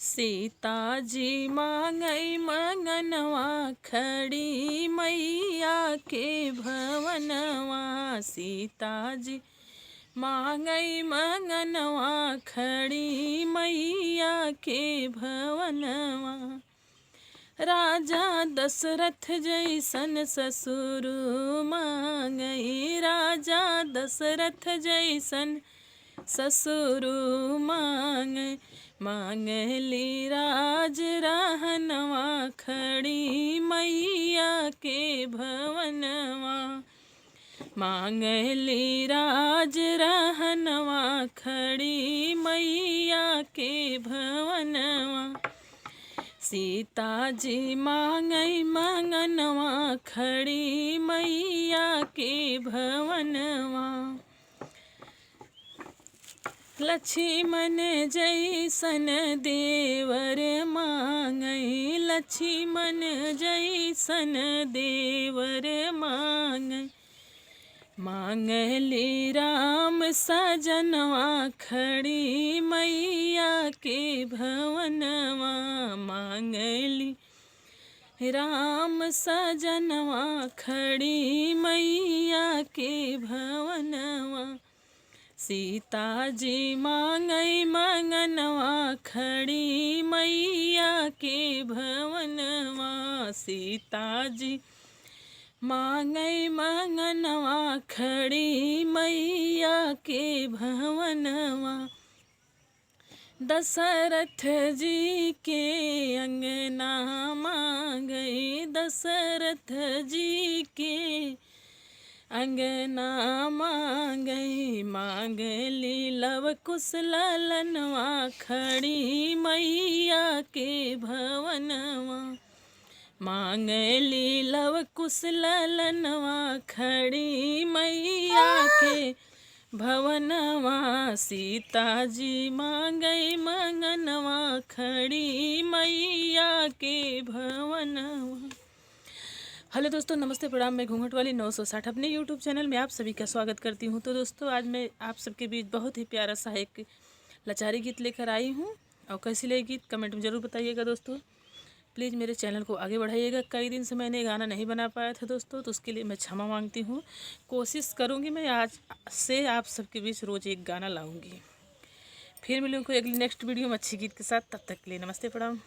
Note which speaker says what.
Speaker 1: सीता जी मांगई मंगनवा खड़ी मैया के भवनवा। सीता जी मांगई मंगनवा खड़ी मैया के भवनवा। राजा दशरथ जैसन ससुर मांगई, राजा दशरथ जैसन ससुर मांगई। मांगली राज रहनवा खड़ी मैया के भवनवा। मांगली राज रहनवा खड़ी मैया के भवनवा। सीता जी मांगई मंगनवा खड़ी मैया के भवनवा। लक्ष्मण जैसन देवर मांगई, लक्ष्मण जैसन देवर मांगई। मांगली राम सजनवा खड़ी मैया के भवनवा। मांगली राम सजनवा खड़ी मैया के भवनवा। सीता जी मांगई मंगनवा खड़ी मैया के भवनवा। सीता जी मांगई मंगनवा खड़ी मैया के भवनवा। दशरथ जी के अंगना मांगई, दशरथ जी के अंगना मांगई। मांगली लव कुश ललनवा खड़ी मैया के भवनवा। मांगली लव कुश ललनवा खड़ी मैया के भवनवा। सीता जी मांगई मंगनवा खड़ी मैया के भवनवा। हेलो दोस्तों, नमस्ते, प्रणाम। मैं घूंघट वाली 960 अपने यूट्यूब चैनल में आप सभी का स्वागत करती हूं। तो दोस्तों, आज मैं आप सबके बीच बहुत ही प्यारा सा एक लाचारी गीत लेकर आई हूं। और कैसी लगी गीत कमेंट में ज़रूर बताइएगा दोस्तों। प्लीज़ मेरे चैनल को आगे बढ़ाइएगा। कई दिन से मैंने गाना नहीं बना पाया था दोस्तों, तो उसके लिए मैं क्षमा मांगती हूँ। कोशिश करूँगी मैं आज से आप सबके बीच रोज़ एक गाना लाऊँगी। फिर मिलूँगी अगली नेक्स्ट वीडियो में अच्छी गीत के साथ। तब तक के लिए नमस्ते, प्रणाम।